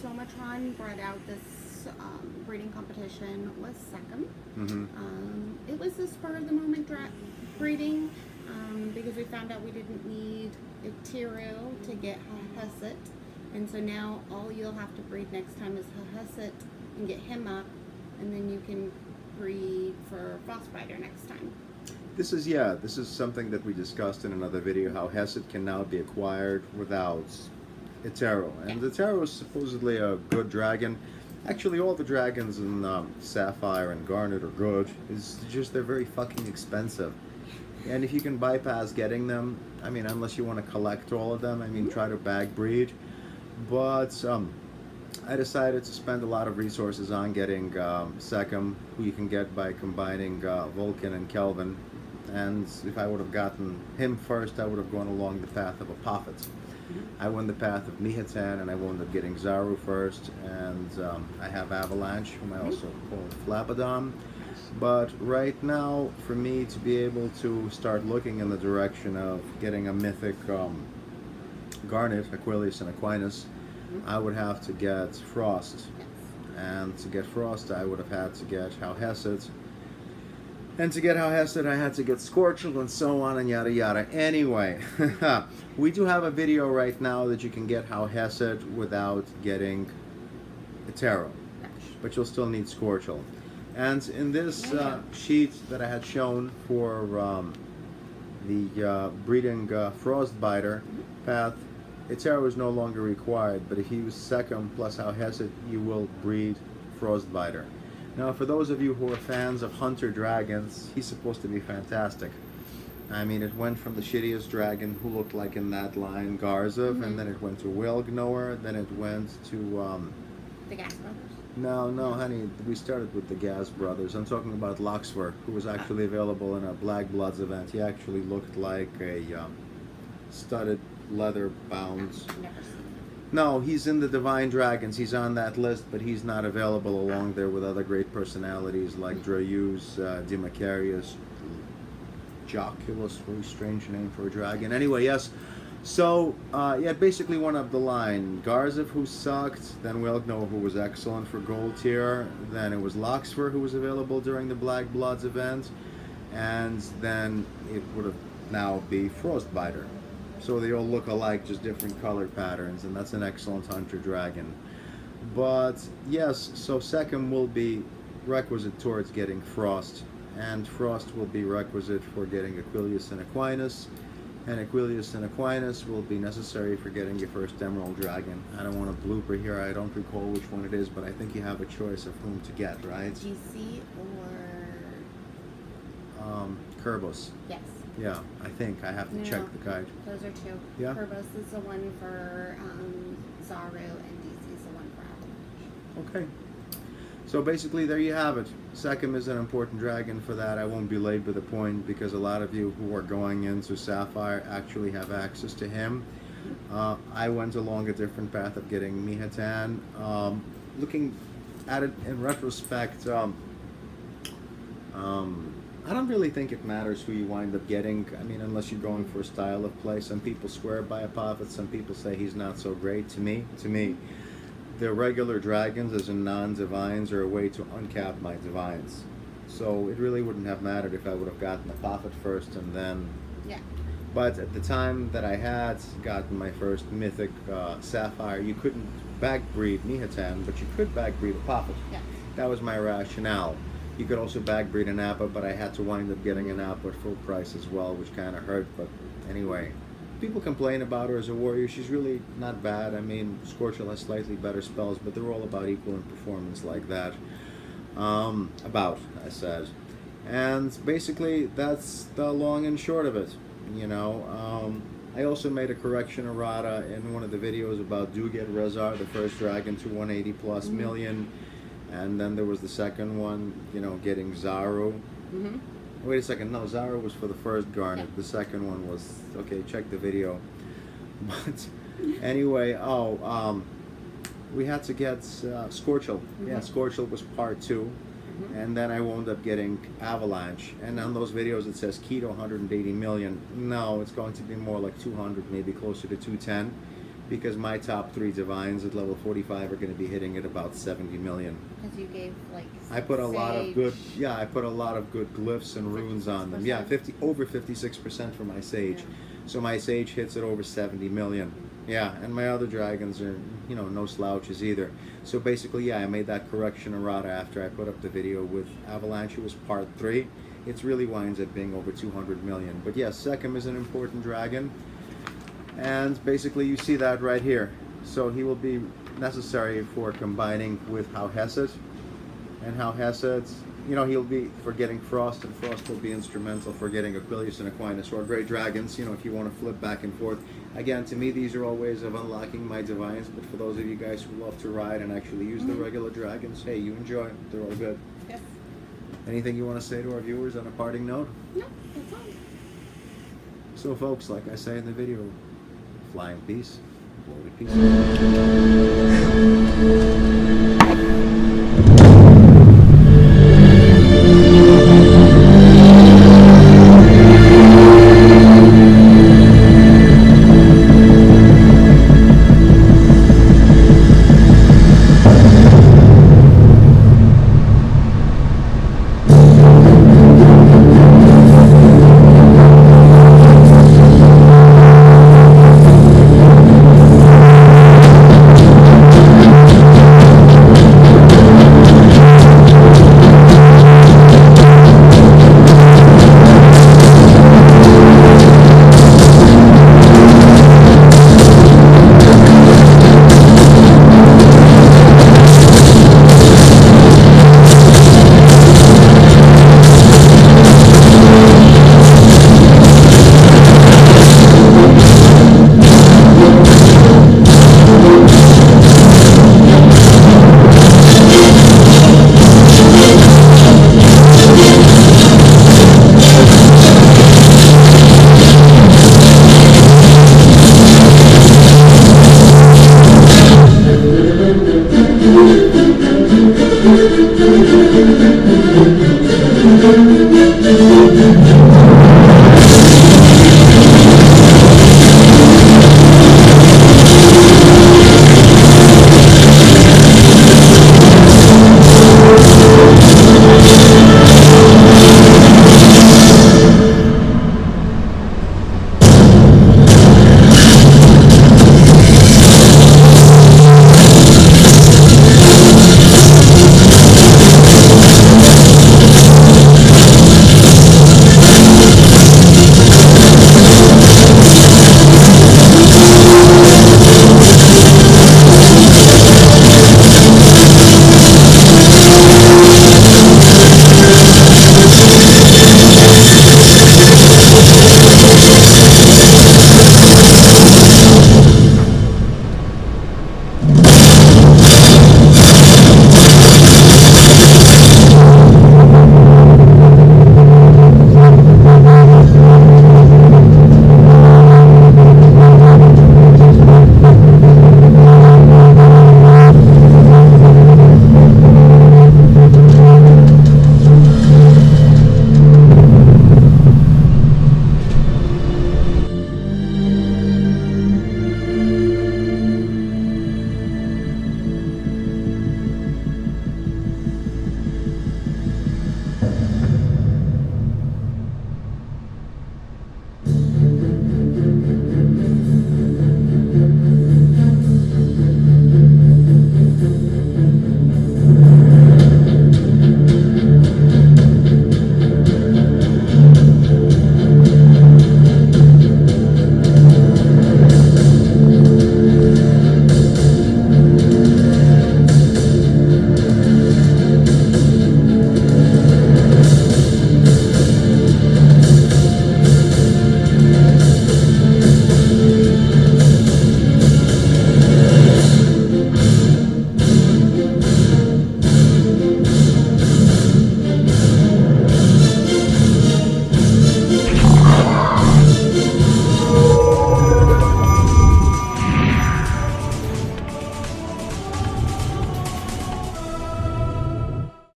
so much fun. Brought out this breeding competition with Sekhem. It was the spur of the moment breeding because we found out we didn't need Iteru to get Hauhesset, and so now all you'll have to breed next time is Hauhesset and get him up, and then you can breed for Frostbiter next time. This is something that we discussed in another video, how Hauhesset can now be acquired without Iteru. And Iteru is supposedly a good dragon. Actually, all the dragons in Saphire and Garnet are good. It's just they're very fucking expensive. And if you can bypass getting them, I mean, unless you want to collect all of them, I mean, try to bag breed. But I decided to spend a lot of resources on getting Sekhem, who you can get by combining Vulcan+Kelvin. And if I would have gotten him first, I would have gone along the path of Apophet. I went the path of Mehaten, and I wound up getting Zaru first, and I have Avalanche, whom I also call Flabadon. But right now, for me to be able to start looking in the direction of getting a mythic Garnet, Aquilius, and Aquinas, I would have to get Frost. And to get Frost, I would have had to get Hauhesset. And to get Hauhesset, I had to get Scorchel, and so on and yada yada. Anyway, we do have a video right now that you can get Hauhesset without getting Iteru, but you'll still need Scorchel. And in this sheet that I had shown for the breeding Frostbiter path, Iteru is no longer required, but if you use Sekhem plus Hauhesset, you will breed Frostbiter. Now, for those of you who are fans of Hunter Dragons, he's supposed to be fantastic. I mean, it went from the shittiest dragon who looked like in that line, Garzev, and then it went to Whalgnower, then it went to... the Gas Brothers? No, honey, we started with the Gas Brothers. I'm talking about Luxfer, who was actually available in a Black Bloods event. He actually looked like a studded leather bound... Never seen. No, he's in the Divine Dragons. He's on that list, but he's not available along there with other great personalities like Drayus, Dimacarius, Joculus, very strange name for a dragon. Anyway, yes. So, yeah, basically one up the line. Garzev, who sucked, then Whalgnower, who was excellent for gold tier, then it was Luxfer, who was available during the Black Bloods event, and then it would have now be Frostbiter. So they all look alike, just different color patterns, and that's an excellent hunter dragon. But yes, so Sekhem will be requisite towards getting Frost, and Frost will be requisite for getting Aquilius and Aquinas, and Aquilius and Aquinas will be necessary for getting your first Emerald Dragon. I don't want a blooper here, I don't recall which one it is, but I think you have a choice of whom to get, right? GC or... Kerbos. Yes. Yeah, I think. I have to check the guide. Those are two. Yeah? Kerbos is the one for Zaru, and DC is the one for Avalanche. Okay. So basically, there you have it. Sekhem is an important dragon for that. I won't belabor the point because a lot of you who are going into Saphire actually have access to him. I went along a different path of getting Mehaten. Looking at it in retrospect, I don't really think it matters who you wind up getting. I mean, unless you're going for a style of play. Some people swear by Apophet, some people say he's not so great. To me, the regular dragons, as in non-divines, are a way to uncap my divines. So it really wouldn't have mattered if I would have gotten Apophet first and then... Yeah. But at the time that I had gotten my first mythic Saphire, you couldn't backbreed Mehaten, but you could backbreed Apophet. Yeah. That was my rationale. You could also backbreed Anapa, but I had to wind up getting Anapa at full price as well, which kind of hurt. But anyway, people complain about her as a warrior. She's really not bad. I mean, Scorchel has slightly better spells, but they're all about equal in performance like that. I said. And basically, that's the long and short of it. You know, I also made a correction errata in one of the videos about do get Rezar, the first dragon, to 180 plus million. And then there was the second one, you know, getting Zaru. Wait a second, no, Zaru was for the first Garnet. The second one was, okay, check the video. But anyway, we had to get Scorchel. Yeah, Scorchel was part 2. And then I wound up getting Avalanche. And on those videos it says Keto 180 million. No, it's going to be more like 200, maybe closer to 210. because my top 3 divines at level 45 are going to be hitting at about 70 million. Because you gave like. I put a lot of sage. good, yeah, I put a lot of good glyphs and runes on them. Yeah, 56% for my sage. Yeah. So my sage hits at over 70 million. Yeah, and my other dragons are, you know, no slouches either. So basically, yeah, I made that correction errata after I put up the video with Avalanche. It was part 3. It really winds up being over 200 million. But yes, Sekhem is an important dragon. And basically you see that right here. So he will be necessary for combining with Hauhesset. And Hauhesset, you know, he'll be for getting Frost, and Frost will be instrumental for getting Aquilius and Aquinas, who are great dragons, you know, if you want to flip back and forth. Again, to me, these are all ways of unlocking my divines, but for those of you guys who love to ride and actually use the regular dragons, hey, you enjoy them. They're all good. Yes. Anything you want to say to our viewers on a parting note? No, that's all. So folks, like I say in the video, fly in peace, glory peace.